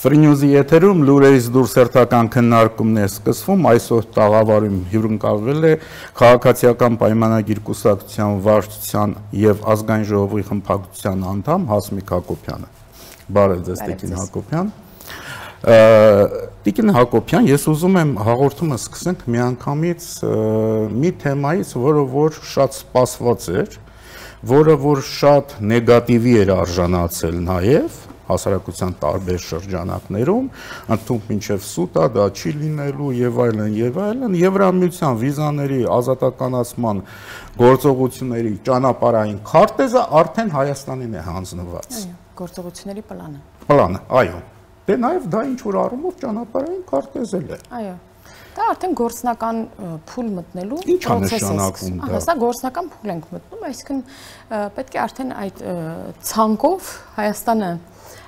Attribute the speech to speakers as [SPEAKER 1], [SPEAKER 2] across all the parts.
[SPEAKER 1] Ֆրինյուզի եթերում լուրերից դուրս հերթական քննարկումներ սկսվում, այսօր տաղավարում հյուրընկալվել է քաղաքացիական պայմանագիր կուսակցության վարչության եւ ազգային ժողովի խմբակցության անդամ Հասմիկ Հակոբյանը։ Բարև ձեզ, Տիկին Հակոբյան։ Տիկին Հակոբյան, ես ուզում եմ հաղորդումը սկսենք միանգամից մի թեմայից, որը որ շատ սպասված էր, որը որ շատ նեգատիվի էր արժանացել նաեւ հասարակության տարբեր շրջանակներում, ընդհանուր մինչև սուտա, դա չի լինելու եւ այլն, Եվրամիության վիզաների ազատականացման գործողությունների ճանապարհային քարտեզը արդեն Հայաստանին է հանձնված։
[SPEAKER 2] Գործողությունների պլանը։
[SPEAKER 1] Պլանը, այո։ Դե նաեւ դա ինչ որ առումով ճանապարհային քարտեզել է։
[SPEAKER 2] Այո։ Դա արդեն գործնական փուլ մտնելու
[SPEAKER 1] process է։
[SPEAKER 2] Հա, գործնական փուլ ենք մտնում, այսինքն պետք է արդեն այդ ցանկով Հայաստանը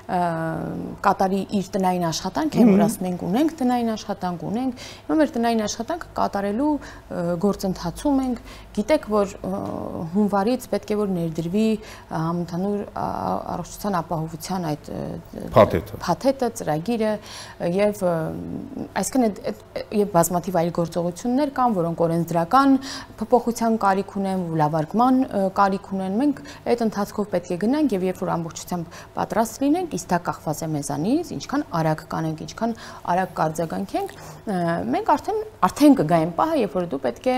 [SPEAKER 2] կատարի իր տնային աշխատանք, որ ասում ենք ունենք տնային աշխատանք, ունենք, հիմա մեր տնային աշխատանքը կատարելու գործընթացում ենք, գիտեք, որ հունվարից պետք է որ ներդրվի համընդհանուր առողջության ապահովության այդ փաթեթը, ծրագիրը եւ այսինքն եւ բազմաթիվ այլ գործողություններ կան, որոնք օրենսդրական փոփոխության կարիք ունեն, լավարկման կարիք ունեն, մենք այդ ընթացքով պետք է գնանք եւ երբ որ ամբողջությամբ պատրաստ լինենք, իսկ դա կախված է մեզանից, ինչքան արագ կանենք, ինչքան արագ կարձագանքենք, մենք արդեն կգա այն պահը, երբ որ դու պետք է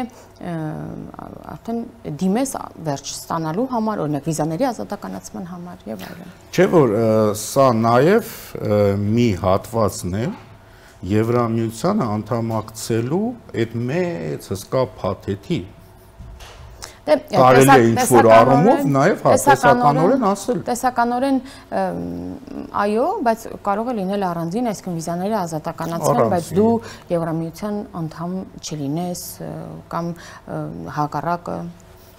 [SPEAKER 2] արդեն դիմես վերջ ստանալու համար, օրինակ վիզաների ազատականացման համար եւ այլն։
[SPEAKER 1] Չէ՞ որ սա նաեւ մի հատվածն է Եվրամիությանը անդամակցելու այդ մեծ հսկա փաթեթի կարելի է ինչ-որ առումով նաև տեսականորեն ասել։
[SPEAKER 2] Տեսականորեն այո, բայց կարող է լինել առանձին, այսինքն վիզաների ազատականացնել, բայց դու Եվրամիության անդամ չլինես կամ հակառակը։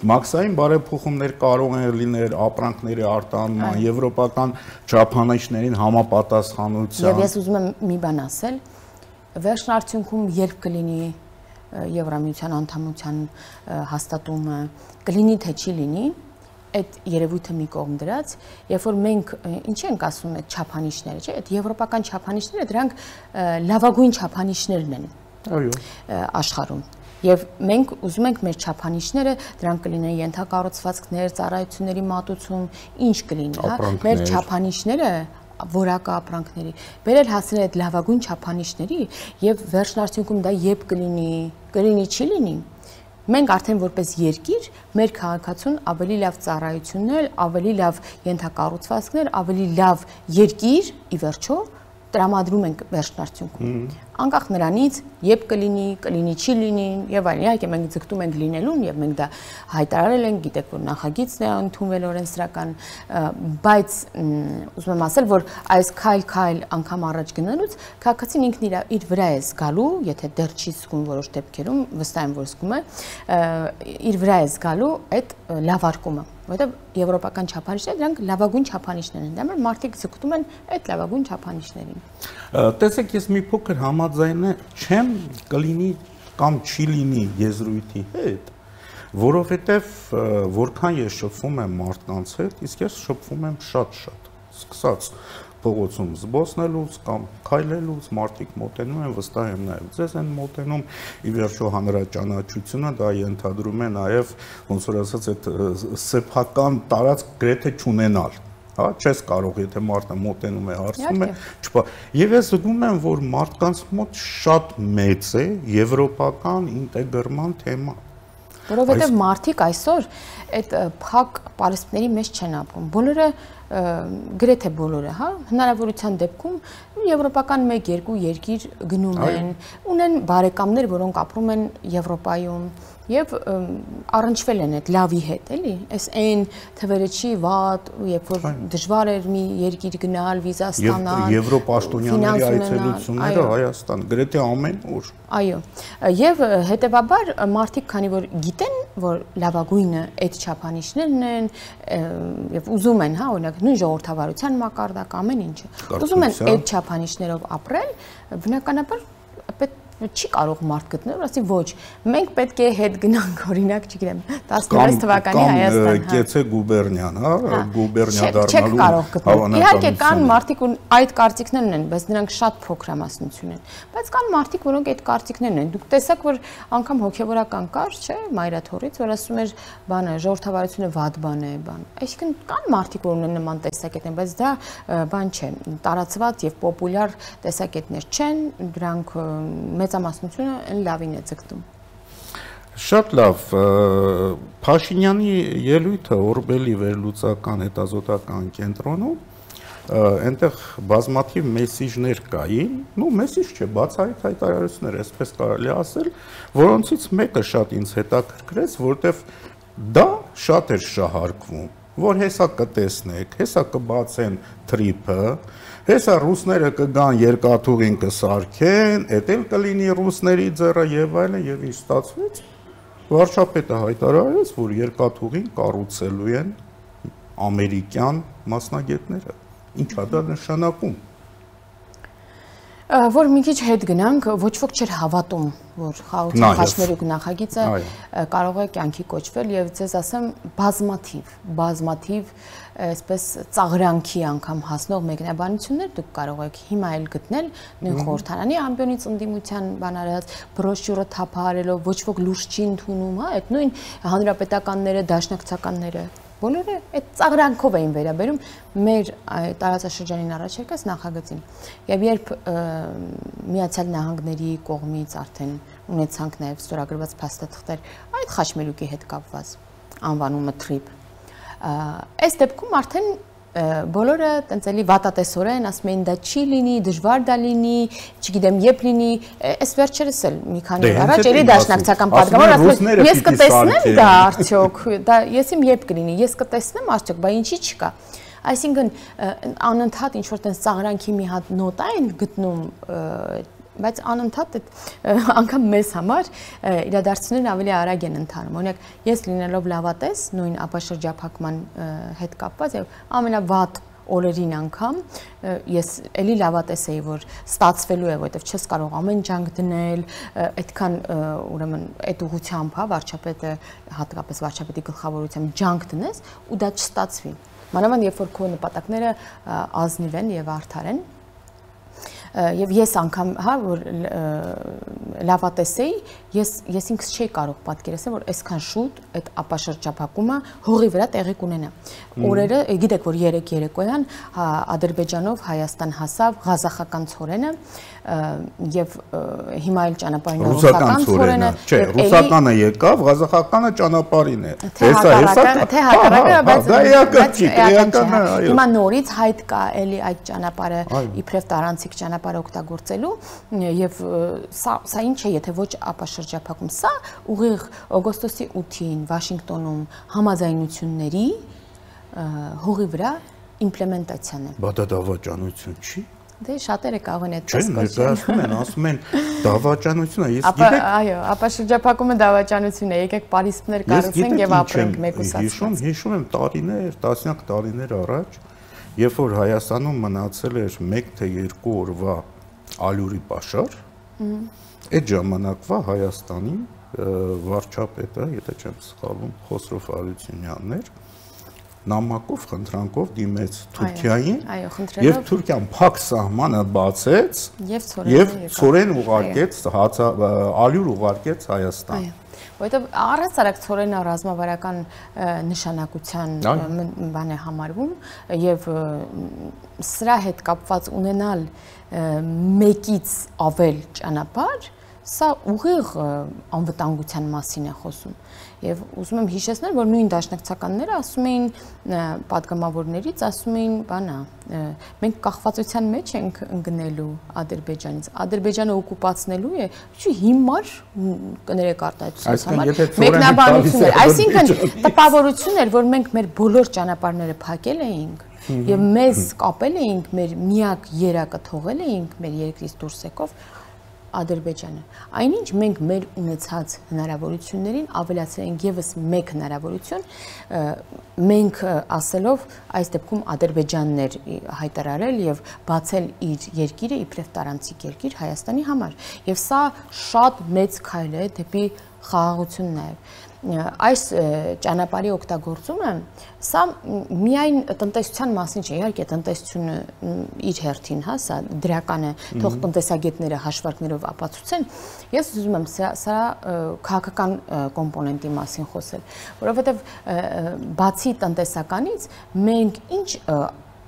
[SPEAKER 1] Մաքսային բարեփոխումներ կարող են լինել ապրանքների արտահանման, եվրոպական չափանիշներին համապատասխանության։
[SPEAKER 2] Եվ ես ուզում եմ մի բան ասել, վերջն արդյունքում երբ կլինի Եվրամիության անդամության հաստատումը, կլինի թե չի լինի, այդ երևույթը մի կողմ դրած, երբ որ մենք ինչ ենք ասում այդ չափանիշները, չէ՞, այդ եվրոպական չափանիշները դրանք լավագույն չափանիշներն են աշխարհում։ Եվ մենք ուզում ենք մեր չափանիշները, դրանք կլինեն ենթակառուցվածքներ, ծառայությունների մատուցում, ինչ կլինի, հա, մեր չափանիշները որակա ապրանքների, բերել հասնել այդ լավագույն չափանիշների եւ վերջն արդյունքում դա երբ կլինի չի լինի, մենք արդեն որպես երկիր մեր քաղաքացուն ավելի լավ ծառայություններ, ավելի լավ ենթակառուցվածքներ, ավելի լավ երկիր ի վերջո տրամադրում ենք վերջն արդյունքում։ Անկախ նրանից, երբ կլինի, չի լինի եւ այլն, իհարկե մենք ձգտում ենք լինելուն եւ մենք դա հայտարարել ենք, գիտեք որ նախագիծն է ընդունվել օրենսդրական, բայց ուզում եմ ասել, որ այս քայլ անգամ առաջ գնալուց քաղաքացին ինքն իր վրա է զգալու, եթե դեռ չի զգում որոշ դեպքերում, վստահ եմ որ զգում է, իր վրա է զգալու այդ լավարկումը, որովհետեւ եվրոպական չափանիշները դրանք լավագույն չափանիշներ են, դա մեր մարդիկ ձգտում են այդ լավագույն չափանիշներին։
[SPEAKER 1] Տեսեք, ես մի փոքր համաձայն չեմ կլինի կամ չի լինի եզրույթի հետ, որովհետև որքան ես շփվում եմ մարդկանց հետ, իսկ ես շփվում եմ շատ, սկսած փողոցում զբոսնելուց կամ քայլելուց, մարդիկ մոտենում են, վստահ եմ նաև ձեզ են մոտենում, ի վերջո հանրաճանաչությունը դա ենթադրում է նաև, ոնց որ ասած, այդ սեփական տարածք գրեթե չունենալ։ Հա, չես կարող, եթե մարդը մոտենում է, հարցնում է, չպա։ Եվ ես զգում եմ, որ մարդկանց մոտ շատ մեծ է եվրոպական ինտեգրման թեմա։
[SPEAKER 2] Որովհետև մարդիկ այսօր այդ փակ պարիսպների մեջ չեն ապրում։ Բոլորը, գրեթե բոլորը, հա, հնարավորության դեպքում եվրոպական 1-2 երկիր գնում են, ունեն բարեկամներ, որոնք ապրում են Եվրոպայում եւ առնչվել են այդ լավի հետ, էլի, այս այն թվերը չի վատ, երբ որ դժվար էր մի երկիր գնալ, վիզա ստանալ,
[SPEAKER 1] եվրոպաշտոնյաների այցելությունները Հայաստան, գրեթե ամեն օր։
[SPEAKER 2] Այո, եւ հետեւաբար մարդիկ, քանի որ գիտեն, որ լավագույնը այդ չափանիշներն են եւ ուզում են, հա, օրինակ նույն ժողովրդավարության մակարդակ ամեն ինչը, ուզում են այդ չափանիշներով ապրել, բնականաբար չի կարող մարդ գտնել, ասի ոչ, մենք պետք է հետ գնանք, օրինակ, չգիտեմ, 16 թվականի Հայաստան,
[SPEAKER 1] կամ կեցե գուբերնիան, հա, գուբերնիա դառնալու
[SPEAKER 2] իհարկե կան մարդիկ ու այդ կարծիքներն են, բայց նրանք շատ փոքրամասնություն են, բայց կան մարդիկ, որոնք այդ կարծիքներն են, դուք տեսաք, որ անգամ հոգևորական կար, չէ, Մայրաթորից, որ ասում էր, բանը, ժողովրդավարությունը վատ բան է, բան, այսինքն կան մարդիկ, որ ունեն նման տեսակետներ, բայց դա բան չէ, տարածված եւ պոպուլյար տեսակետներ չեն, դրանք մեծամասնությունը լավին է ձգտում։
[SPEAKER 1] Շատ լավ, Փաշինյանի ելույթը Օրբելի վերլուծական հետազոտական կենտրոնում, այնտեղ բազմաթիվ մեսիջներ կային, մեսիջ չէ, բացահայտ հայտարարություններ, այսպես կարելի ասել, որոնցից մեկը շատ ինձ հետաքրքրեց, որտեղ դա շատ էր շահարկվում, որ հեսա կտեսնեք, հեսա կբացեն թրիփը, հեսա ռուսները կգան երկաթուղին կսարքեն, էդ էլ կլինի ռուսների ձեռը եւ այլն եւ ինչ ստացվեց։ Վարչապետը հայտարարեց, որ երկաթուղին կառուցելու են ամերիկյան մասնագետները։ Ինչա դա նշանակում։
[SPEAKER 2] Որ մի քիչ հետ գնանք, ոչ ոք չէր հավատում, որ խաղաղության խաչմերուկ նախագիծը կարող է կյանքի կոչվել եւ ձեզ ասեմ բազմաթիվ այսպես ծաղրանքի անգամ հասնող մեկնաբանություններ դուք կարող եք հիմա էլ գտնել նույն խորհրդարանի ամբիոնից ընդդիմության բանարած բրոշյուրը թափահարելով ոչ ոք լուրջ չի ընդունում, հա, այդ նույն հանրապետականները, դաշնակցականները բոլորը այդ ծաղրանքով էին վերաբերում մեր տարածաշրջանին առաջարկած նախագծին։ Եվ երբ Միացյալ Նահանգների կողմից արդեն ունեցանք նաև ստորագրված փաստաթղթեր այդ խաչմերուկի հետ կապված անվանումը TRIP, այս դեպքում արդեն բոլորը տենց էլի վատատեսորեն ասում էին դա չի լինի, դժվար դա լինի, չգիտեմ, երբ լինի, այս վերջերս էլ մի քանի օր առաջ էլի դաշնակցական պատգամավոր ասում են ես կտեսնեմ դա արդյոք, դա ես իմ երբ կլինի, ես կտեսնեմ արդյոք, բա ինչի չկա։ Այսինքն անընդհատ ինչ որ տենց ծաղրանքի մի հատ նոտա են գտնում, բայց անընդհատ անգամ մեզ համար իրադարձություններն ավելի արագ են ընթանում։ Օրինակ, ես լինելով լավատես, նույն ապաշրջափակման հետ կապված եւ ամենավատ օրերին անգամ ես էլի լավատես էի, որ ստացվելու է, որովհետեւ չես կարող ամեն ջանք դնել, այդքան ուրեմն այդ ուղղությամբ, հա, վարչապետը, հատկապես վարչապետի գլխավորությամբ ջանք դնես ու դա չստացվի։ Մանավանդ երբ որ քո նպատակները ազնիվ են եւ արդար են, եւ ես անգամ, հա, որ լավատես էի, ես ինքս չէի կարող պատկերացնել, որ այսքան շուտ այդ ապաշրջափակումը հողի վրա տեղի կունենա։ Օրերը, գիտեք, որ 3 երեկոյան Ադրբեջանով Հայաստան հասավ ղազախական ցորենը եւ հիմա էլ ճանապարհին ռուսական ցորենը,
[SPEAKER 1] չէ, ռուսականը եկավ, ղազախականը ճանապարհին է։
[SPEAKER 2] Թե հակառակը, բայց դա էականն է, այո։ Հիմա նորից հայտ կա էլի այդ ճանապարհը իբրև տարանցիկ ճանապարհ օգտագործելու եւ սա ինչ է, եթե ոչ ապաշրջափակում, սա ուղիղ օգոստոսի 8-ին Վաշինգտոնում համաձայնությունների հողի վրա իմպլեմենտացիան է։
[SPEAKER 1] Բա դա դավաճանություն չի։
[SPEAKER 2] Դե շատերը կարող են այդպես
[SPEAKER 1] կոչել։ Չէ, ներկայացնում են, ասում են դավաճանություն է, ես գիտեք։
[SPEAKER 2] Այո, ապաշրջափակումը դավաճանություն է, եկեք պարիսպներ կառուցենք եւ ապրենք մեկուսացված։
[SPEAKER 1] Հիշում եմ տարիներ, տասնյակ տարիներ առաջ, երբ որ Հայաստանում մնացել էր 1 թե 2 օրվա ալյուրի պաշար, այդ ժամանակվա Հայաստանի վարչապետը, եթե չեմ սխալվում, Խոսրով Արությունյանն էր, նամակով, խնդրանքով դիմեց Թուրքիային, եւ Թուրքիան փակ սահմանը բացեց եւ ցորեն ուղարկեց, ալյուր ուղարկեց Հայաստան։
[SPEAKER 2] Որովհետեւ առհասարակ ցորենը ռազմավարական նշանակության բան է համարվում եւ սրա հետ կապված ունենալ մեկից ավել ճանապարհ, սա ուղիղ անվտանգության մասին է խոսում։ Եվ ուզում եմ հիշեցնել, որ նույն դաշնակցականները ասում էին պատգամավորներից, ասում էին, բանա, մենք կախվածության մեջ ենք ընկնելու Ադրբեջանից։ Ադրբեջանը օկուպացնելու է, ինչու հիմար կներեք արտահայտությունից համար մեկնաբանություններ, այսինքն տպավորություն էր, որ մենք մեր բոլոր ճանապարհները փակել էինք եւ մեզ կապել էինք, մեր միակ երակը թողել էինք մեր երկրից դուրս եկով, Ադրբեջանը։ Այնինչ մենք մեր ունեցած հնարավորություններին ավելացրենք եւս մեկ հնարավորություն, մենք ասելով այս դեպքում Ադրբեջանն էր հայտարարել եւ բացել իր երկիրը իբրև տարանցիկ երկիր Հայաստանի համար։ Եվ սա շատ մեծ քայլ է դեպի խաղաղություն նաեւ։ Այս ճանապարհի օգտագործումը սա միայն տնտեսության մասին չէ, իհարկե տնտեսությունը իր հերթին, հա, սա դրական է, թող տնտեսագետները հաշվարկներով ապացուցեն։ Ես ուզում եմ սա քաղաքական կոմպոնենտի մասին խոսել, որովհետև բացի տնտեսականից մենք ինչ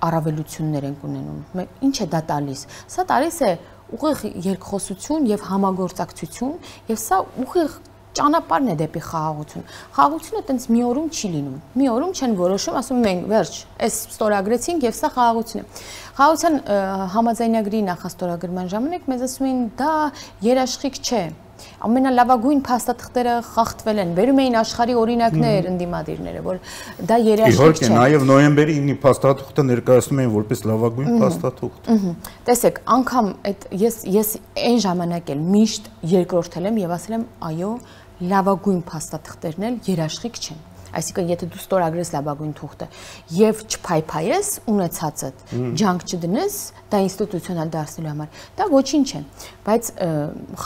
[SPEAKER 2] առավելություններ ենք ունենում, ինչ է դա տալիս։ Սա տալիս է ուղիղ երկխոսություն եւ համագործակցություն, եւ սա ուղիղ ճանապարհն է դեպի խաղաղություն։ Խաղաղությունը այտենց մի օրում չի լինում։ Մի օրում չեն որոշում, ասում մենք վերջ, այս ստորագրեցինք եւ սա խաղաղություն է։ Խաղաղության համաձայնագրի նախաստորագրման ժամանակ մեզ ասում էին դա երաշխիք չէ։ Ամենալավագույն փաստաթղթերը խախտվել են, վերում էին աշխարհի օրինակներ ընդդիմադիրները, որ դա երաշխիք չէ։
[SPEAKER 1] Իհարկե, նաև նոյեմբերի 9-ի փաստաթուղթը ներկայացնում էին որպես լավագույն փաստաթուղթ։
[SPEAKER 2] Տեսեք, անգամ այդ ես այն ժամանակ էլ միշտ երկրորդել եմ եւ ասել եմ, այո, լավագույն փաստաթղթերն էլ երաշխիք չեն։ Այսինքն, եթե դու ստորագրես լավագույն թուղթը եւ չփայփայես ունեցածդ, ջանք չդնես, դա ինստիտուցիոնալ դարձնելու համար, դա ոչինչ է, բայց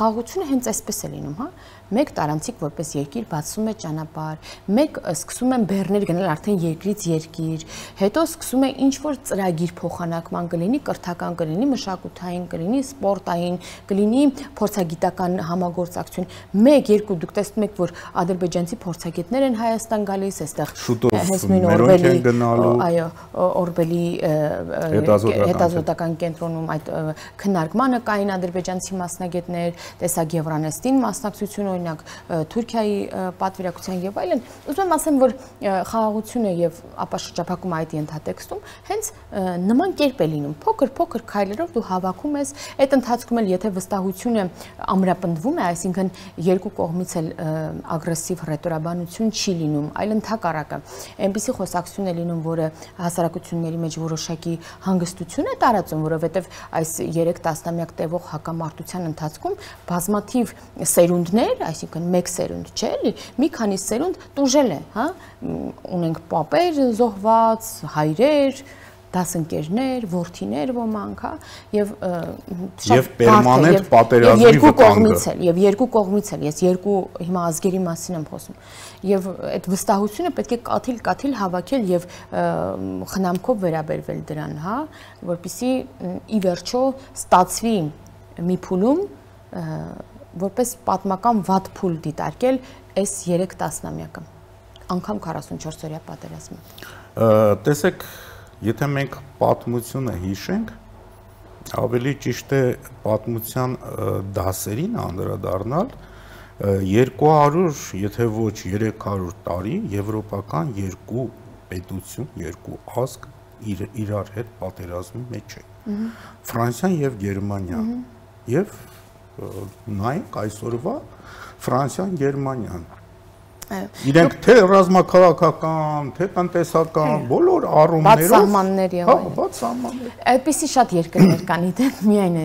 [SPEAKER 2] խաղաղությունը հենց այսպես է լինում, հա։ Մեկ տարանցիկ որպես երկիր բացում է ճանապարհ, մեկ սկսում են բեռներ գնել արդեն երկրից երկիր, հետո սկսում է ինչ որ ծրագիր փոխանակման կլինի, կրթական կլինի, մշակութային կլինի, սպորտային կլինի, փորձագիտական համագործակցություն։ 1-2 դուք տեսնում եք, որ ադրբեջանցի փորձագետներ են Հայաստան գալիս, այստեղ
[SPEAKER 1] հենց նույն Օրբելի,
[SPEAKER 2] այո, Օրբելի հետազոտական կենտրոնում այդ քննարկմանը կային ադրբեջանցի մասնագետներ, տեսակ Եվրանեստին մասնակցություն օրինակ Թուրքիայի պատվիրակության եւ այլն, ուզում եմ ասեմ, որ խաղաղությունը եւ ապաշրջափակումը այդ ենթատեքստում հենց նման կերպ է լինում, փոքր քայլերով դու հավաքում ես, այդ ընթացքում էլ եթե վստահությունը ամրապնդվում է, այսինքն երկու կողմից էլ ագրեսիվ ռետորաբանություն չի լինում, այլ ընդհակառակը, այնպիսի խոսակցություն է լինում, որը հասարակությունների մեջ որոշակի հանգստություն է տարածում, որովհետեւ այս 3 տասնամյակ տևող հակամարտության ընթացքում բազմաթիվ սերունդներ, այսինքն մեկ սերունդ չէ, էլի, մի քանի սերունդ տուժել է, հա, ունենք պապեր զոհված, հայրեր, դասընկերներ, որդիներ ոմանք, հա, եւ
[SPEAKER 1] շատ պերմանենտ պատերազմի վտանգը,
[SPEAKER 2] եւ երկու կողմից էլ, ես երկու հիմա ազգերի մասին եմ խոսում, եւ այդ վստահությունը պետք է կաթիլ հավաքել եւ խնամքով վերաբերվել դրան, հա, որպեսզի ի վերջո ստացվի մի փուլում որպես պատմական վատ փուլ դիտարկել այս 3 տասնամյակը, անգամ 44-օրյա պատերազմը։
[SPEAKER 1] Տեսեք, եթե մենք պատմությունը հիշենք, ավելի ճիշտ է պատմության դասերին անդրադառնալ, 200, եթե ոչ 300 տարի եվրոպական երկու պետություն, երկու ազգ իրար հետ պատերազմի մեջ է։ Ֆրանսիան եւ Գերմանիան եւ նայենք այսօրվա Ֆրանսիան, Գերմանիան։ Իրենք թե ռազմաքաղաքական, թե տնտեսական, բոլոր առումներով
[SPEAKER 2] սահմաններ եւ այլն։
[SPEAKER 1] Բաց սահմաններ։
[SPEAKER 2] Այդպիսի շատ երկրներ կան, իդեպ միայն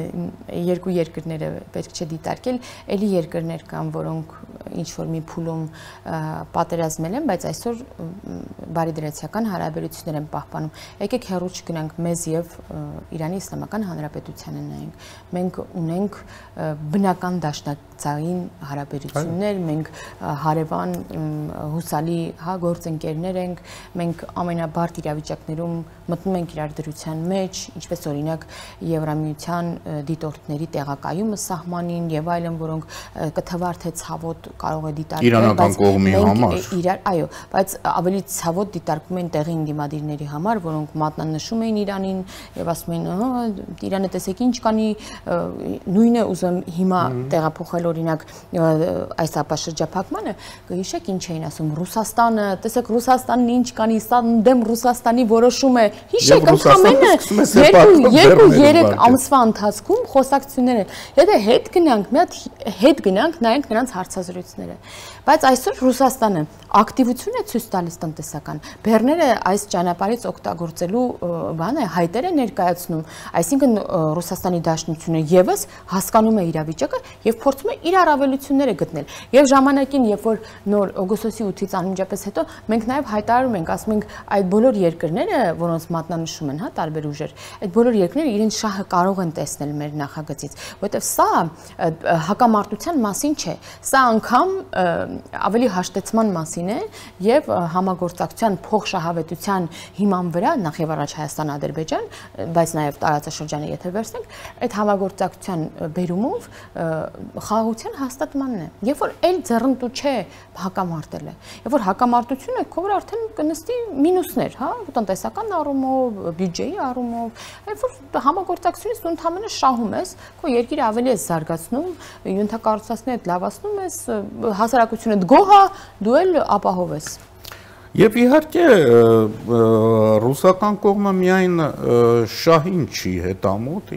[SPEAKER 2] երկու երկրները պետք չէ դիտարկել, ելի երկրներ կան, որոնք ինչ որ մի փուլում պատերազմել են, բայց այսօր բարիդրացիական հարաբերություններ են պահպանում։ Եկեք հեռու չգնանք մեզ եւ Իրանի Իսլամական Հանրապետությանը նայենք։ Մենք ունենք բնական դաշնակցային հարաբերություններ, մենք հարևան հուսալի հա գործընկերներ ենք, մենք ամենաբարդ իրավիճակներում մտնում ենք իրար դրության մեջ, ինչպես օրինակ Եվրամիության դիտորդների տեղակայումը սահմանին եւ այլն, որոնք կթվար թե ցավոտ կարող է դիտարկվել,
[SPEAKER 1] իրանական կողմի համար,
[SPEAKER 2] այո, բայց ավելի ցավոտ դիտարկվում են տեղի ինդիմադիրների համար, որոնք մատնանշում էին Իրանին եւ ասում էին, ահա Իրանը տեսեք ինչ կանի, նույնը ուզում հիմա տեղափոխել օրինակ այս ապաշրջափակմանը, կհիշեք ինչ էին ասում Ռուսաստանը, տեսեք Ռուսաստանն ինչ կանի, սա դեմ Ռուսաստանի որոշում է, հիշեք ընդամենը 2-3 ամսվա ընթացքում խոսակցություններ են, եթե հետ գնանք, մի հատ հետ գնանք, նայենք նրանց հարցազրույցը զրույցները։ Բայց այսօր Ռուսաստանը ակտիվություն է ցույց տալիս տնտեսական։ Բեռները այս ճանապարհից օգտագործելու բանը հայտեր է ներկայացնում, այսինքն Ռուսաստանի Դաշնությունը եւս հասկանում է իրավիճակը եւ փորձում է իր առավելությունները գտնել։ Եվ ժամանակին, երբ որ նոր օգոստոսի 8-ից անմիջապես հետո մենք նաեւ հայտարարում ենք, ասում ենք այդ բոլոր երկրները, որոնց մատնանշում են, հա, տարբեր ուժեր, այդ բոլոր երկրները իրենց շահը կարող են տեսնել մեր նախագծից, որովհետեւ սա հակամարտության մասին չէ, սա անգամ ավելի հաշտեցման մասին է եւ համագործակցության փոխշահավետության հիման վրա նախ եւ առաջ Հայաստան-Ադրբեջան, բայց նաեւ տարածաշրջանը եթե վերցնենք, այդ համագործակցության բերումով խաղաղության հաստատմանն է։ Երբ որ այլ ձեռնտու չէ հակամարտելը, երբ որ հակամարտությունը քո արդեն կնստի մինուսներ, հա, տնտեսական առումով, բյուջեի առումով, երբ որ համագործակցությունից դու ընդհանրապես շահում ես, քո երկիրը ավելի է զարգացնում, յունթակառուցվածքները լավացնում ես, հասարակությունը գոհ է, դու էլ ապահով ես։
[SPEAKER 1] Եվ իհարկե ռուսական կողմը միայն շահին չի հետամուտ,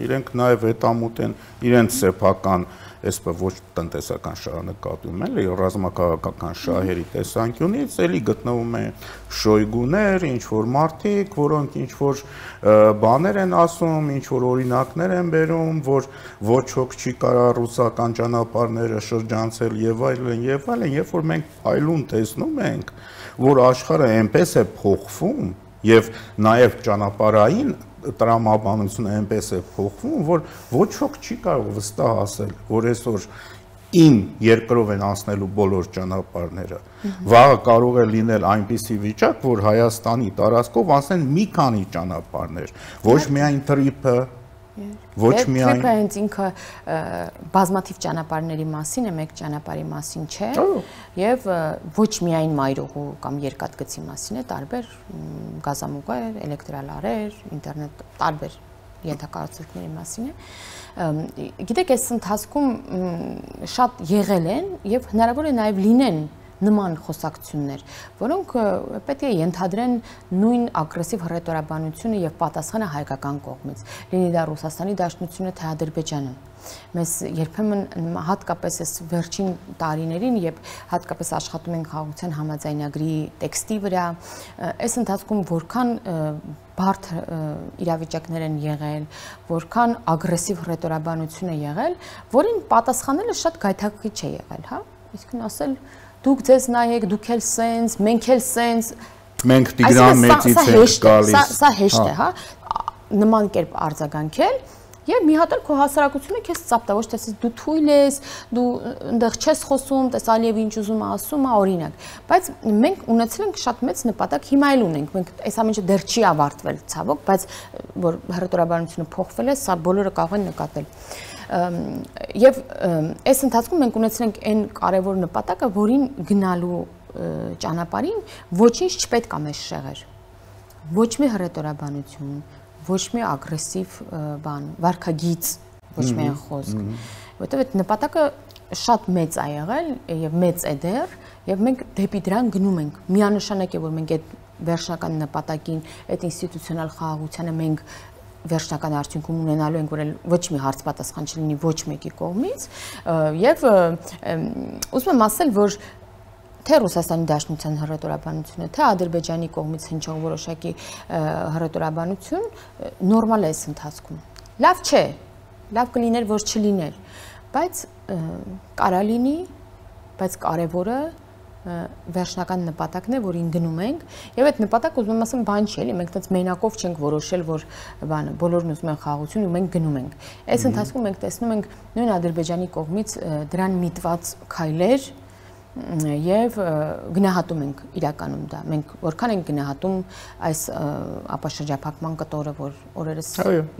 [SPEAKER 1] իրենք նաև հետամուտ են իրենց սեփական, այսպես ոչ տնտեսական շահը նկատում են, ռազմաքաղաքական շահերի տեսանկյունից, էլի գտնվում են շոյգուներ, ինչ-որ մարդիկ, որոնք ինչ-որ բաներ են ասում, ինչ-որ օրինակներ են բերում, որ ոչ ոք չի կարող ռուսական ճանապարհները շրջանցել եւ այլն, երբ որ մենք այլուն տեսնում ենք, որ աշխարհը այնպես է փոխվում եւ նաեւ ճանապարհային տրամաբանությունը այնպես է փոխվում, որ ոչ ոք չի կարող վստահ ասել, որ այսօր ին երկրով են անցնելու բոլոր ճանապարհները։ Վաղը կարող է լինել այնպիսի վիճակ, որ Հայաստանի տարածքով անցնեն մի քանի ճանապարհներ, ոչ միայն թրիփը, ոչ միայն
[SPEAKER 2] թրիփը հենց ինքը բազմաթիվ ճանապարհների մասին է, մեկ ճանապարհի մասին չէ, եւ ոչ միայն մայրուղու կամ երկաթգծի մասին է, տարբեր գազամուղեր, էլեկտրալարեր, ինտերնետ, տարբեր ենթակառուցվածքների մասին է։ Գիտեք, այս ընթացքում շատ եղել են եւ հնարավոր է նաեւ լինեն նման խոսակցություններ, որոնք պետք է ենթադրեն նույն ագրեսիվ հռետորաբանությունը եւ պատասխանը հայկական կողմից, լինի դա Ռուսաստանի Դաշնությունը թե Ադրբեջանը։ Մեզ երբեմն հատկապես այս վերջին տարիներին, երբ հատկապես աշխատում ենք խաղաղության համաձայնագրի տեքստի վրա, այս ընթացքում որքան բարդ իրավիճակներ են եղել, որքան ագրեսիվ հռետորաբանություն է եղել, որին պատասխանելը շատ գայթակղիչ է եղել, հա։ Իսկն ասել դուք ձեզ նայեք, դուք էլ սենց, մենք էլ սենց,
[SPEAKER 1] մենք Տիգրան մեծից ենք գալիս։
[SPEAKER 2] Սա հեշտ է, հա, նման կերպ արձագանքել եւ մի հատ էլ քո հասարակությունը քեզ ծապտա, ոչ թե դու թույլ ես, դու այնտեղ չես խոսում, տես Ալիևը ինչ ուզում է ասում, օրինակ, բայց մենք ունեցել ենք շատ մեծ նպատակ, հիմա էլ ունենք, մենք այս ամենը դեռ չի ավարտվել ցավոք, բայց որ հռետորաբանությունը փոխվել է, սա բոլորը կարող են նկատել։ Եվ այս ընթացքում մենք ունեցել ենք այն կարևոր նպատակը, որին գնալու ճանապարհին ոչինչ չպետք է մեզ շեղեր։ Ոչ մի հռետորաբանություն, ոչ մի ագրեսիվ բան, վարքագիծ, ոչ մի խոսք, որովհետև այդ նպատակը շատ մեծ է եղել եւ մեծ է դեռ, եւ մենք դեպի դրան գնում ենք։ Միանշանակ է, որ մենք այդ վերջնական նպատակին, այդ ինստիտուցիոնալ խաղաղությանը մենք վերջնական արդյունքում ունենալու ենք, որ ոչ մի հարց պատասխան չլինի ոչ մեկի կողմից, եւ ուզում եմ ասել, որ թե Ռուսաստանի Դաշնության հռետորաբանությունը, թե Ադրբեջանի կողմից հնչող որոշակի հռետորաբանություն նորմալ է այս ընթացքում։ Լավ չէ, լավ կլիներ, որ չլիներ, բայց կարա լինի, բայց կարևորը վերջնական նպատակն է, որին գնում ենք, եւ այդ նպատակը ուզում եմ ասեմ, բան չի, էլի մենք այդպես մենակով չենք որոշել, որ բանը բոլորն ուզում են խաղաղություն ու մենք գնում ենք։ Այս ընթացքում մենք տեսնում ենք նույն Ադրբեջանի կողմից դրան միտված քայլեր եւ գնահատում ենք իրականում դա։ Մենք որքան ենք գնահատում այս ապաշրջափակման կտորը, որ օրերս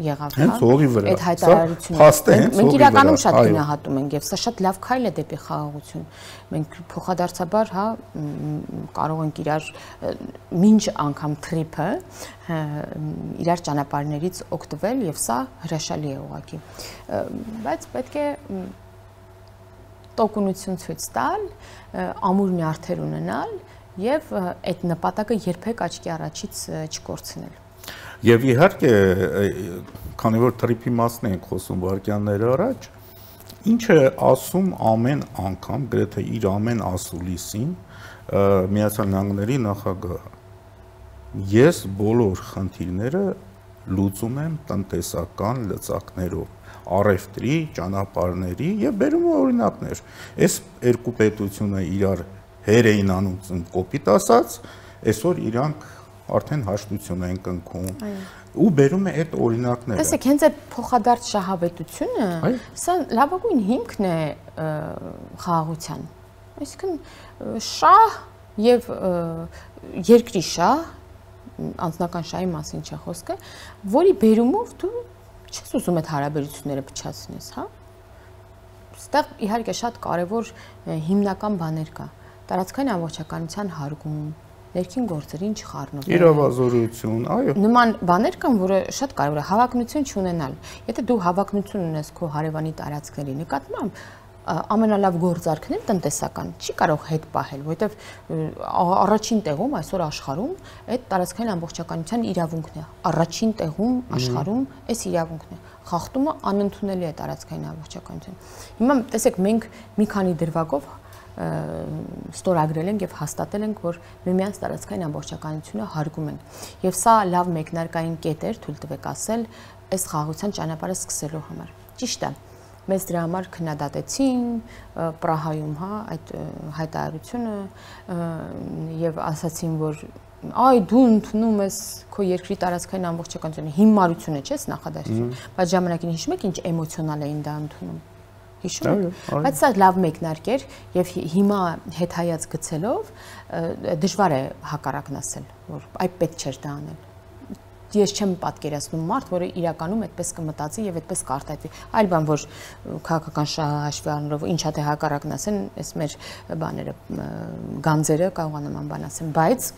[SPEAKER 2] եղավ,
[SPEAKER 1] այդ
[SPEAKER 2] հայտարարությունը։ Մենք իրականում շատ գնահատում ենք եւ սա շատ լավ քայլ է դեպի խաղաղություն։ Մենք փոխադարձաբար, հա, կարող ենք իրար մինչ անգամ թրիփը իրար ճանապարհներից օգտվել եւ սա հրաշալի է ուղղակի։ Բայց պետք է տոկունություն ցույց տալ, ամուր նյարդեր ունենալ եւ այդ նպատակը երբեք աչքի առաջից չկորցնել։
[SPEAKER 1] Եվ իհարկե, քանի որ թրիփի մասն ենք խոսում վարքյաններ առաջ, ինչ է ասում ամեն անգամ, գրեթե իր ամեն ասուլիսին Միացյալ Նահանգների նախագահը։ Ես բոլոր խնդիրները լուծում եմ տնտեսական լծակներով, առևտրի, ճանապարհների եւ բերում օրինակներ։ Այս երկու պետությունը իրար հեր էին անում կոպիտ ասած, այսօր իրանք արդեն հաշտություն են կնքում ու բերում է այդ օրինակները։
[SPEAKER 2] Տեսեք, հենց այդ փոխադարձ շահավետությունը, սա լավագույն հիմքն է խաղաղության։ Այսինքն շահ եւ երկրի շահ, անձնական շահի մասին չէ խոսքը, որի բերումով դու չես ուզում այդ հարաբերությունները փչացնես, հա։ Այստեղ իհարկե շատ կարևոր հիմնական բաներ կա։ Տարածքային ամբողջականության հարգում, ներքին գործերին չխառնվել։
[SPEAKER 1] Իրավազորություն, այո։
[SPEAKER 2] Նման բաներ կան, որը շատ կարևոր է, հավակնություն չունենալ։ Եթե դու հավակնություն ունես քո հարևանի տարածքների նկատմամբ, ամենալավ գործարքն է տնտեսական, չի կարող հետ պահել, որովհետև առաջին տեղում այսօր աշխարհում այդ տարածքային ամբողջականության իրավունքն է։ Առաջին տեղում աշխարհում այս իրավունքն է։ Խախտումը անընդունելի է տարածքային ամբողջականության։ Հիմա տեսեք, մենք մի քանի դրվագով ստորագրել ենք եւ հաստատել ենք, որ միմյանց տարածքային ամբողջականությունը հարգում ենք։ Եվ սա լավ մեկնարկային կետ էր, թույլ տվեք ասել, այս խաղաղության ճանապարհը սկսելու համար։ Ճիշտ է։ Մեզ դրա համար քննադատեցին Պրահայում, հա, այդ հայտարարությունը եւ ասացին, որ այ դու ընդունում ես քո երկրի տարածքային ամբողջականությունը, հիմարությունը չես նախադասություն, բայց ժամանակին հիշում եք ինչ էմոցիոնալ էին դա ընդունում։ Հիշում եք, բայց սա լավ մեկնարկ էր եւ հիմա հետհայաց գցելով դժվար է հակառակն ասել, որ այ պետք չէր դա անել։ Ես չեմ պատկերացնում մարդ, որը իրականում այդպես կմտածի եւ այդպես կարտահայտվի։ Այլ բան, որ քաղաքական շահը հաշվի առնելով ինչա թե հակառակն ասեն, այս մեր բաները, գանձերը կարող են նման բան ասեն, բայց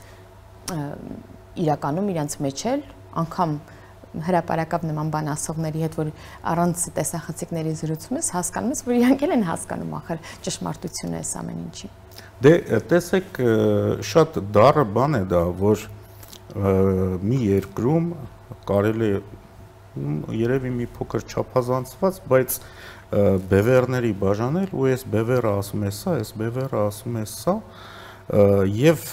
[SPEAKER 2] իրականում իրանց մեջ էլ անգամ հրապարակավ նման բան ասողների հետ, որ առանց տեսախցիկների զրուցում ես, հասկանում ես, որ իրանք էլ են հասկանում ախր ճշմարտությունը էս ամեն ինչի։
[SPEAKER 1] Դե տեսեք, շատ դառը բան է դա, որ մի երկրում կարելի է երևի մի փոքր չափազանցված, բայց բևեռների բաժանել ու այս բևեռը ասում է սա, այս բևեռը ասում է սա եւ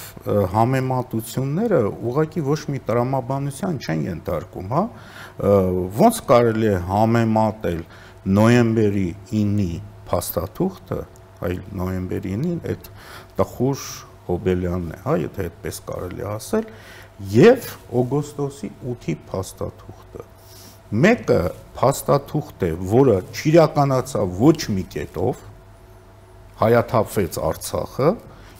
[SPEAKER 1] համեմատությունները ուղղակի ոչ մի տրամաբանության չեն ենթարկում, հա, ոնց կարելի է համեմատել նոյեմբերի 9-ի փաստաթուղթը, այլ նոյեմբերի 9-ին այդ տխուր Հոբելյանն է, հա, եթե այդպես կարելի ասել, եւ օգոստոսի 8-ի փաստաթուղթը։ Մեկը փաստաթուղթ է, որը չիրականացավ ոչ մի կետով, հայաթափվեց Արցախը,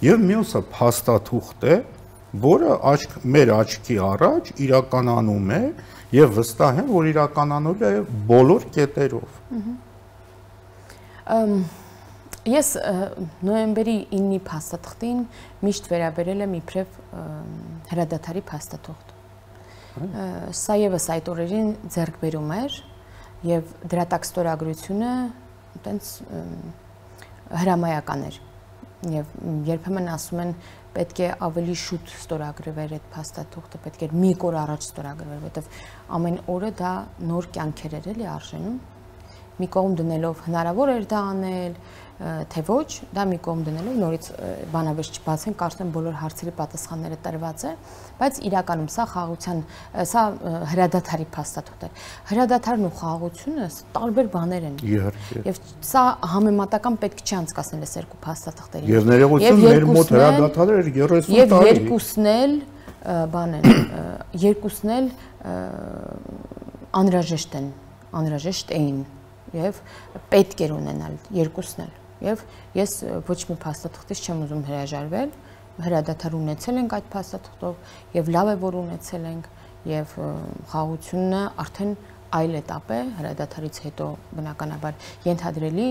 [SPEAKER 1] եւ մյուսը փաստաթուղթ է, որը մեր աչքի առաջ իրականանում է եւ վստահ եմ, որ իրականանալու է բոլոր կետերով։
[SPEAKER 2] Ես նոյեմբերի 9-ի փաստաթղթին միշտ վերաբերել եմ իբրև հրադադարի փաստաթուղթ։ Սա եւս այդ օրերին ձեռքբերում էր եւ դրա տակ ստորագրությունը այտենց հրամայական էր։ Եվ երբեմն ասում են պետք է ավելի շուտ ստորագրվեր այդ փաստաթուղթը, պետք է մի օր առաջ ստորագրվեր, որովհետեւ ամեն օրը դա նոր կյանքեր էր էլի արժենում։ Մի կողմ դնելով հնարավոր էր դա անել, թե ոչ, դա մի կողմ դնելով նորից բանավեճ չբացեն, կարծեմ բոլոր հարցերի պատասխանները տրված է, բայց իրականում սա խաղաղության, սա հրադադարի փաստաթուղթ է։ Հրադադարն ու խաղաղությունը տարբեր բաներ են։ Եվ սա համեմատական պետք չի անցկացնել այս երկու փաստաթղթերին։
[SPEAKER 1] Եւ ներողություն, մեր մոտ հրադադարը 30 տարի։
[SPEAKER 2] Եվ երկուսն էլ բան են, երկուսն էլ անհրաժեշտ են, անհրաժեշտ էին եւ պետք էր ունենալ երկուսն էլ։ Եվ ես ոչ մի փաստաթղթից չեմ ուզում հրաժարվել, հրադադար ունեցել ենք այդ փաստաթղթով եւ լավ է որ ունեցել ենք եւ խաղաղությունը արդեն այլ էտապ է, հրադադարից հետո բնականաբար ենթադրելի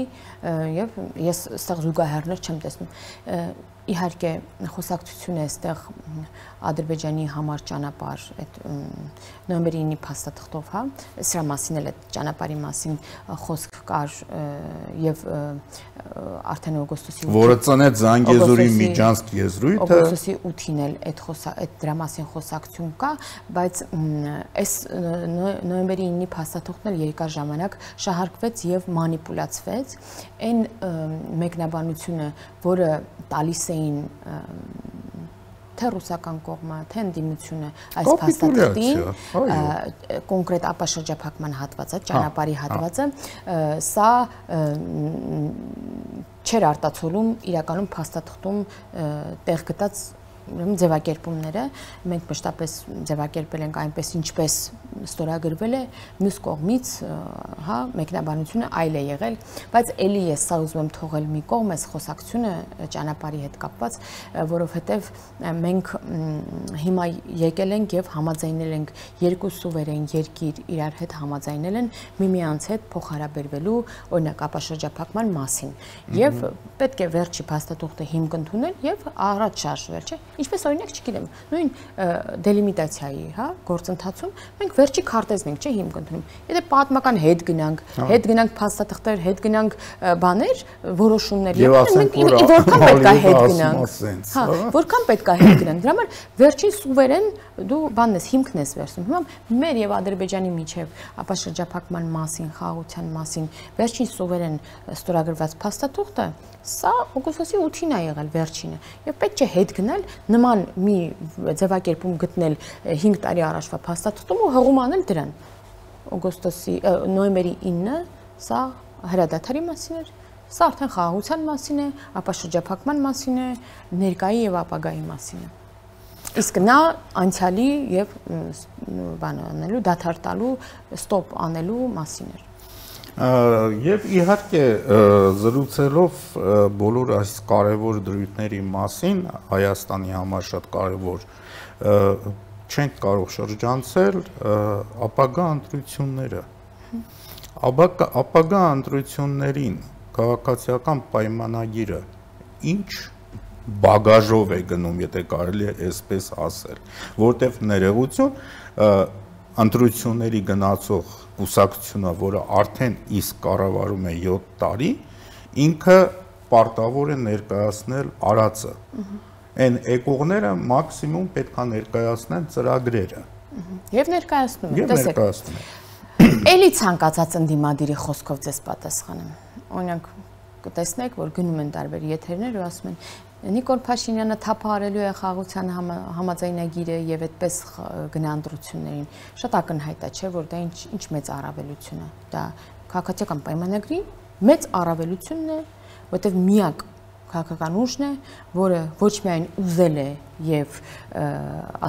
[SPEAKER 2] եւ ես այստեղ զուգահեռներ չեմ տեսնում։ իհարկե խոսակցություն է այստեղ Ադրբեջանի համար ճանապարհ այդ նոյեմբերի 9-ի փաստաթղթով, հա, սրա մասին էլ այդ ճանապարհի մասին խոսք կար եւ արդեն օգոստոսի 8-ին
[SPEAKER 1] որը ծնեց Զանգեզուրի Միջանցք եզրույթը
[SPEAKER 2] օգոստոսի 8-ին էլ այդ դրա մասին խոսակցություն կա, բայց այս նոյեմբերի 9-ի փաստաթղթն էլ երկար ժամանակ շահարկվեց եւ մանիպուլացվեց այն մեկնաբանությունը, որը տալիս էին թե ռուսական կողմը, թե ընդդիմությունը այս փաստաթղթին կոնկրետ ապաշրջափակման հատվածը, ճանապարհի հատվածը, սա չէր արտացոլում իրականում փաստաթղթում տեղ գտած ձևակերպումները, մենք մշտապես ձևակերպել ենք այնպես, ինչպես ստորագրվել է, մյուս կողմից, հա, մեկնաբանությունը այլ է եղել, բայց էլի ես սա ուզում եմ թողել մի կողմ, այս խոսակցությունը ճանապարհի հետ կապված, որովհետև մենք հիմա եկել ենք եւ համաձայնել ենք երկու սուվերեն երկիր իրար հետ համաձայնել են միմյանց հետ փոխհարաբերվելու օրինակ ապաշրջափակման մասին եւ պետք է վերջի փաստաթուղթը հիմք ընդունել եւ առաջ շարժվել, չէ՞։ Ինչպես օրինակ, չգիտեմ, նույն դելիմիտացիայի, հա, գործընթացում մենք վերջի քարտեզն ենք, չէ՞, հիմք ընդունում։ Եթե պատմական հետ գնանք փաստաթղթեր, հետ գնանք բաներ, որոշումներ, եւ մենք որքան պետք է հետ գնանք։ Հա, որքան պետք է հետ գնանք։ Դրա համար վերջին սուվերեն դու բանն ես, հիմքն ես վերցնում։ Հիմա մեր եւ Ադրբեջանի միջև ապաշրջափակման մասին, խաղաղության մասին վերջին սուվերեն ստորագրված փաստաթուղթը սա օգոստոսի 8-ին է եղել վերջինը եւ պետք չէ հետ գնալ նման մի ձևակերպում գտնել 5 տարի առաջվա փաստաթղթում ու հղում անել դրան օգոստոսի նոյեմբերի 9-ը սա հրադադարի մասին էր սա արդեն խաղաղության մասին է ապաշրջափակման մասին է ներկայի եւ ապագայի մասին է իսկ նա անցյալի եւ բան անելու դադար տալու ստոպ անելու մասին էր
[SPEAKER 1] Եվ իհարկե զրուցելով բոլոր այս կարևոր դրույթների մասին Հայաստանի համար շատ կարևոր չենք կարող շրջանցել ապագա ընտրությունները ապագա ընտրություններին քաղաքացիական պայմանագիրը ինչ բագաժով է գնում, եթե կարելի է այսպես ասել, որտեղ ներողություն ընտրությունների գնացող կուսակցությունը, որը արդեն իսկ կառավարում է 7 տարի, ինքը պարտավոր է ներկայացնել արածը։ Այն եկողները մաքսիմում պետք է ներկայացնեն ծրագրերը։
[SPEAKER 2] Եվ ներկայացնում են, տեսեք։ Էլի ցանկացած ընդդիմադիրի խոսքով ձեզ պատասխանեմ։ Օրինակ կտեսնեք, որ գնում են տարբեր եթերներ ու ասում են Նիկոլ Փաշինյանը թափահարելու է խաղաղության համաձայնագիրը եւ այդպես գնահատություններին։ Շատ ակնհայտ է, չէ՞, որ դա ինչ մեծ առավելություն է։ Դա քաղաքացիական պայմանագրի մեծ առավելությունն է, որտեղ միակ քաղաքական ուժն է, որը ոչ միայն ուզել է եւ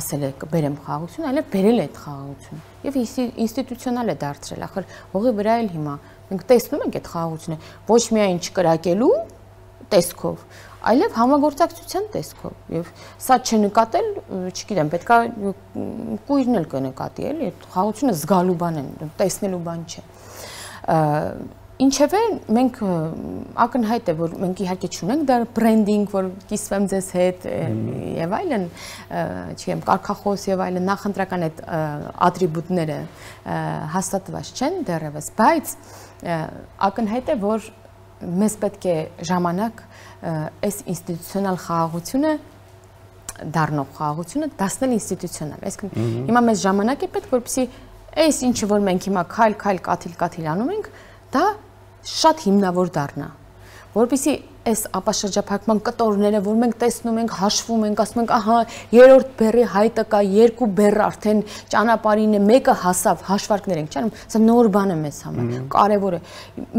[SPEAKER 2] ասել է կբերեմ խաղաղություն, այլև բերել է այդ խաղաղություն եւ ինստիտուցիոնալ է դարձրել։ Ախր հողի վրա էլ հիմա մենք տեսնում ենք այդ խաղաղությունը ոչ միայն չկրակելու տեսքով, այլև համագործակցության տեսքով եւ սա չնկատել, չգիտեմ, պետքա կույրն էլ կնկատի, էլի, խաղաղությունը զգալու բան է, տեսնելու բան չէ։ Ինչևէ մենք ակնհայտ է, որ մենք իհարկե չունենք դա բրենդինգ, որ կիսվեմ ձեզ հետ եւ այլն, չգիտեմ, կարգախոս եւ այլն նախընտրական այդ ատրիբուտները հաստատված չեն դեռևս, բայց ակնհայտ է, որ մեզ պետք է ժամանակ այս ինստիտուցիոնալ խաղաղությունը դառնող խաղաղությունը դասնել ինստիտուցիոնալ։ Այսինքն հիմա մեզ ժամանակ է պետք, որպեսզի այս ինչը որ մենք հիմա քայլ կաթիլ անում ենք, դա շատ հիմնավոր դառնա, որպեսզի այս ապաշրջափակման կտորները, որ մենք տեսնում ենք, հաշվում ենք, ասում ենք, ահա, երրորդ բեռի հայտը կա, երկու բեռը արդեն ճանապարհին է, մեկը հասավ, հաշվարկներ ենք չանում, սա նոր բան է մեզ համար, կարևոր է։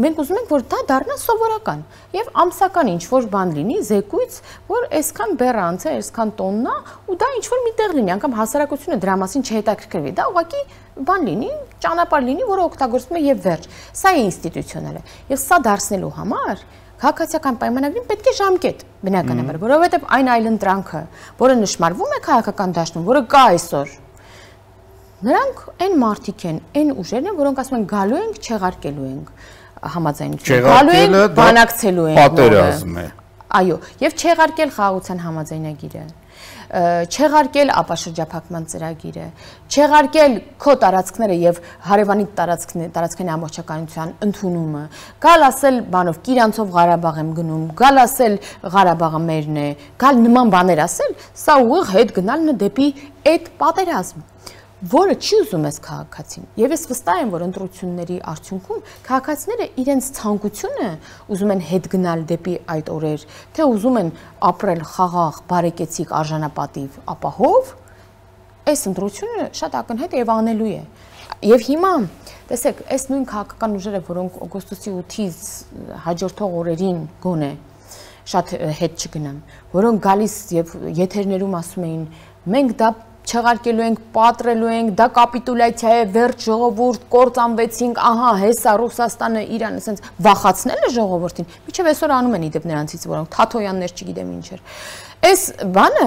[SPEAKER 2] Մենք ուզում ենք, որ դա դառնա սովորական եւ ամսական ինչ-որ բան լինի, զեկույց, որ այսքան բեռ անց է, այսքան տոննա, ու դա ինչ-որ միտեղ լինի, անգամ հասարակությունը դրա մասին չհետաքրքրվի, դա ուղղակի բան լինի, ճանապարհ լինի, որը օգտագործվում է եւ վերջ։ Սա է ինստիտուցիոնալը։ Եվ սա դարձնելու համար քաղաքացիական պայմանագրին պետք է ժամկետ, բնականաբար, որովհետեւ այն այլընտրանքը, որը նշмарվում է քաղաքական դաշտում, որը կա այսօր, նրանք այն մարդիկ են, այն ուժերն են, որոնք ասում են գալու ենք, չեղարկելու ենք համաձայնությունը, գալու ենք, բանակցելու ենք,
[SPEAKER 1] պատերազմ է։
[SPEAKER 2] Այո, եւ չեղարկել խաղաղության համաձայնագիրը, չեղարկել ապաշրջափակման ծրագիրը, չեղարկել քո տարածքները եւ հարևանի տարածքային ամբողջականության ընդունումը, գալ ասել բանով Կիրանցով Ղարաբաղ եմ գնում, գալ ասել Ղարաբաղը մերն է, գալ նման բաներ ասել, սա ուղիղ հետ գնալն է դեպի այդ պատերազմ, որը չի ուզում ես քաղաքացին։ Եվ ես վստահ եմ, որ ընտրությունների արդյունքում քաղաքացիները իրենց ցանկությունը ուզում են հետ գնալ դեպի այդ օրեր, թե ուզում են ապրել խաղաղ, բարեկեցիկ, արժանապատիվ ապահով, այս ընտրությունը շատ ակնհայտ է եւ անելու է։ Եւ հիմա, տեսեք, այս նույն քաղաքական ուժերը, որոնք օգոստոսի 8-ից հաջորդող օրերին գոնե շատ հետ չգնան, որոնք գալիս եւ եթերներում ասում էին, մենք դա չեղարկելու ենք, պատրելու ենք, դա կապիտուլյացիա է, վերջ ժողովուրդ, կործանվեցինք, ահա, հեսա Ռուսաստանը, Իրանը, ասենց վախացնել է ժողովրդին։ Միջև այսօր անում են իդեպ նրանցից, որոնք Թաթոյաններ չգիտեմ ինչեր։ Այս բանը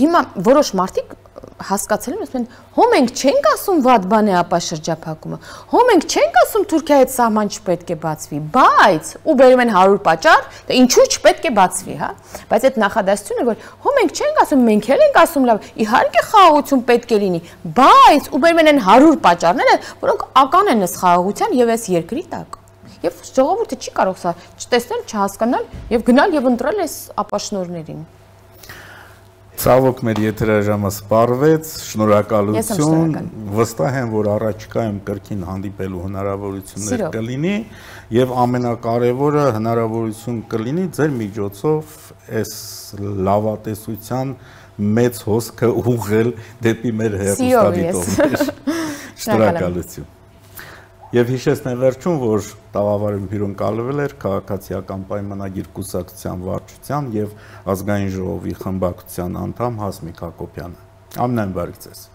[SPEAKER 2] հիմա որոշ մարդիկ հասկացել եմ, ասում են, հո մենք չենք ասում վատ բան է ապաշրջափակումը, հո մենք չենք ասում Թուրքիայի հետ սահման չպետք է բացվի, բայց ու բերում են 100 պատճառ, դա ինչու չպետք է բացվի, հա, բայց այդ նախադասությունը, որ հո մենք չենք ասում, մենք էլ ենք ասում լավ, իհարկե խաղաղություն պետք է լինի, բայց ու բերում են 100 պատճառները, որոնք ական են ըստ խաղաղության եւ այս երկրի տակ։ Եվ ժողովուրդը չի կարող սա չտեսնել, չհասկանալ եւ գնալ եւ ընտրել այս ապաշնորհներին։
[SPEAKER 1] Ցավոք մեր եթերաժամը սպառվեց, շնորհակալություն, վստահ եմ, որ առաջիկայում կրկին հանդիպելու հնարավորություններ կլինի եւ ամենակարևորը հնարավորություն կլինի ձեր միջոցով այս լավատեսության մեծ հոսքը ուղղել դեպի մեր հեռուստադիտողներ։ Շնորհակալություն։ Եվ հիշեցնեմ վերջում, որ տաղավարում հյուրընկալվել էր քաղաքացիական պայմանագիր կուսակցության վարչության եւ ազգային ժողովի խմբակցության անդամ Հասմիկ Հակոբյանը։ Ամեն բարի ձեզ։